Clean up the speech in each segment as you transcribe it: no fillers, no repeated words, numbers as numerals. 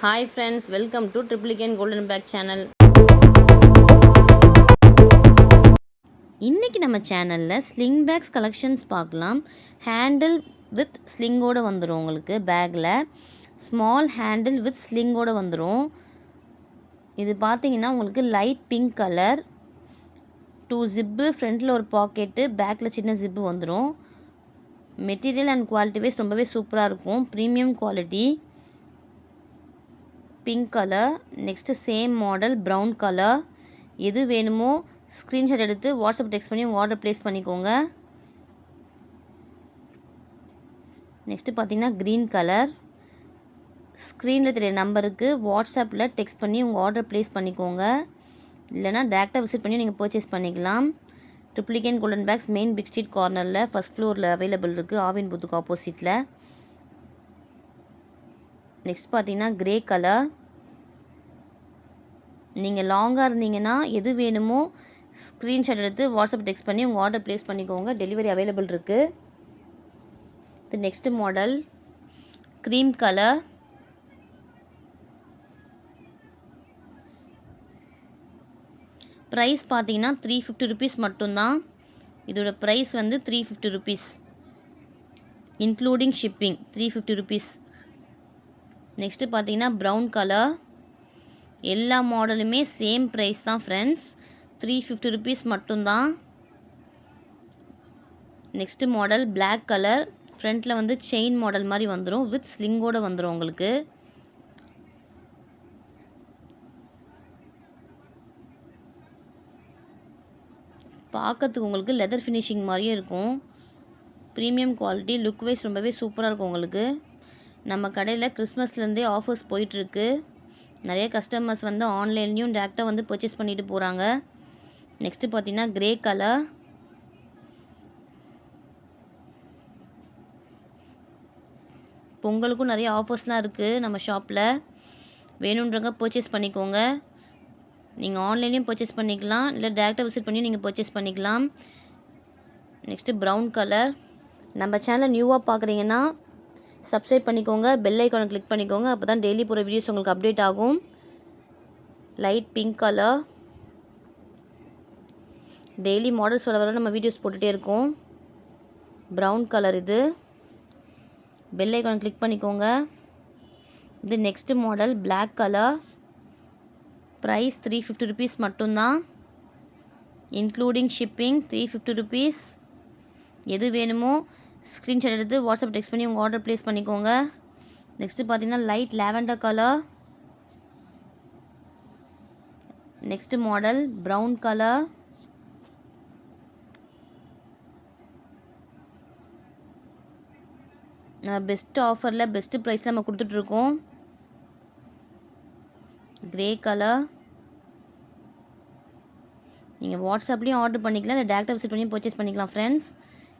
Hi friends, welcome to Triplicane Golden Bag channel. இன்னைக்கு நம்ம சேனலில் ஸ்லிங் பேக்ஸ் கலெக்ஷன்ஸ் பார்க்கலாம். ஹேண்டில் வித் ஸ்லிங்கோடு வந்துடும். உங்களுக்கு பேக்கில் ஸ்மால் ஹேண்டில் வித் ஸ்லிங்கோடு வந்துடும். இது பார்த்தீங்கன்னா உங்களுக்கு லைட் பிங்க் கலர், 2 ஜிப்பு, ஃப்ரண்ட்டில் ஒரு பாக்கெட்டு, பேக்கில் சின்ன ஜிப்பு வந்துடும். மெட்டீரியல் அண்ட் குவாலிட்டி வைஸ் ரொம்பவே சூப்பராக இருக்கும். Premium quality. Pink colour. Next same model brown colour. எது வேணுமோ ஸ்க்ரீன்ஷாட் எடுத்து வாட்ஸ்அப் டெக்ஸ்ட் பண்ணி உங்கள் ஆர்டர் ப்ளேஸ் பண்ணிக்கோங்க. நெக்ஸ்ட்டு பார்த்தீங்கன்னா க்ரீன் கலர். ஸ்க்ரீனில் தெரிய நம்பருக்கு வாட்ஸ்அப்பில் டெக்ஸ்ட் பண்ணி உங்கள் ஆர்டர் ப்ளேஸ் பண்ணிக்கோங்க. இல்லைனா டேரெக்டாக விசிட் பண்ணி நீங்கள் பர்ச்சேஸ் பண்ணிக்கலாம். Triplicane golden bags main big street கார்னரில் ஃபஸ்ட் ஃப்ளோரில் அவைலபிள் இருக்குது, ஆவின் பூத்துக்கு ஆப்போசிட்டில். நெக்ஸ்ட் பார்த்தீங்கன்னா க்ரே கலர். நீங்கள் லாங்காக இருந்தீங்கன்னா எது வேணுமோ ஸ்க்ரீன்ஷாட் எடுத்து வாட்ஸ்அப் டெக்ஸ்ட் பண்ணி உங்கள் ஆர்டர் ப்ளேஸ் பண்ணிக்கோங்க. டெலிவரி அவைலபிள் இருக்குது. இது next model cream colour. Price பார்த்தீங்கன்னா 350 ருபீஸ் மட்டும்தான். இதோட ப்ரைஸ் வந்து 350 rupees, including shipping 350 rupees. Next பார்த்தீங்கன்னா ப்ரௌன் கலர். எல்லா மாடலுமே சேம் ப்ரைஸ் தான் ஃப்ரெண்ட்ஸ், 350 ருபீஸ் மட்டும்தான். Next model black colour. ஃப்ரண்ட்டில் வந்து செயின் மாடல் மாதிரி வந்துடும், வித் ஸ்லிங்கோடு வந்துடும் உங்களுக்கு. பார்க்கறதுக்கு உங்களுக்கு லெதர் ஃபினிஷிங் மாதிரியே இருக்கும். ப்ரீமியம் குவாலிட்டி, லுக் வைஸ் ரொம்பவே சூப்பராக இருக்கும் உங்களுக்கு. நம்ம கடையில் கிறிஸ்மஸ்லேருந்தே ஆஃபர்ஸ் போயிட்டுருக்கு. நிறைய கஸ்டமர்ஸ் வந்து ஆன்லைன்லேயும் டேரெக்டாக வந்து பர்ச்சேஸ் பண்ணிட்டு போகிறாங்க. நெக்ஸ்ட்டு பார்த்தீங்கன்னா க்ரே கலர். பொங்கலுக்கும் நிறைய ஆஃபர்ஸ்லாம் இருக்குது நம்ம ஷாப்பில். வேணுன்றவங்க பர்ச்சேஸ் பண்ணிக்கோங்க. நீங்கள் ஆன்லைன்லேயும் பர்ச்சேஸ் பண்ணிக்கலாம், இல்லை டேரெக்டாக விசிட் பண்ணி நீங்கள் பர்ச்சேஸ் பண்ணிக்கலாம். Next brown colour. நம்ம சேனலை நியூவாக பார்க்குறீங்கன்னா சப்ஸ்கிரைப் பண்ணிக்கோங்க, பெல் ஐக்கானை கிளிக் பண்ணிக்கோங்க. அப்போ தான் டெய்லி போகிற வீடியோஸ் உங்களுக்கு அப்டேட் ஆகும். Light pink colour. Daily models வர நம்ம வீடியோஸ் போட்டுகிட்டே இருக்கோம். Brown colour. இது பெல் ஐக்கானை கிளிக் பண்ணிக்கோங்க. இது next model black colour. Price 350 rupees மட்டும்தான், இன்க்ளூடிங் ஷிப்பிங் 350 ருபீஸ். எது வேணுமோ ஸ்க்ரீன்ஷாட் எடுத்து வாட்ஸ்அப் டெக்ஸ்ட் பண்ணி உங்கள் ஆர்டர் ப்ளேஸ் பண்ணிக்கோங்க. நெக்ஸ்ட்டு பார்த்தீங்கன்னா light lavender colour. Next model brown colour. நம்ம பெஸ்ட் ஆஃபரில் பெஸ்ட்டு ப்ரைஸில் நம்ம கொடுத்துட்ருக்கோம். Grey colour. நீங்கள் வாட்ஸ்அப்லேயும் ஆர்டர் பண்ணிக்கலாம், இல்லை டேரெக்டாக விசிட் பண்ணி பர்ச்சேஸ் பண்ணிக்கலாம் ஃப்ரெண்ட்ஸ்.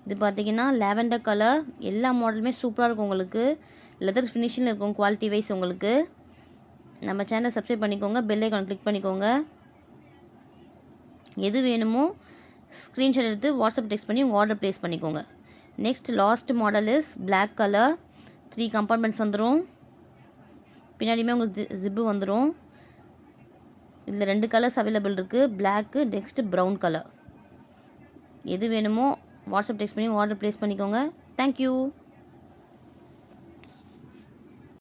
இது பார்த்தீங்கன்னா லாவெண்டர் கலர். எல்லா மாடலுமே சூப்பராக இருக்கும் உங்களுக்கு. லெதர் ஃபினிஷிங்கில் இருக்கும் குவாலிட்டி வைஸ் உங்களுக்கு. நம்ம சேனலை சப்ஸ்கிரைப் பண்ணிக்கோங்க, பெல் ஐக்கான் கிளிக் பண்ணிக்கோங்க. எது வேணுமோ ஸ்க்ரீன்ஷாட் எடுத்து வாட்ஸ்அப் டெக்ஸ்ட் பண்ணி உங்கள் ஆர்டர் ப்ளேஸ் பண்ணிக்கோங்க. Next last model is black colour. 3 compartments வந்துடும். பின்னாடியுமே உங்களுக்கு ஜிப்பு வந்துடும். இதில் 2 கலர்ஸ் அவைலபிள் இருக்குது, பிளாக்கு, நெக்ஸ்ட்டு ப்ரௌன் கலர். எது வேணுமோ வாட்ஸ்அப் டெக்ஸ்ட் பண்ணி ஆர்டர் ப்ளேஸ் பண்ணிக்கோங்க. தேங்க்யூ.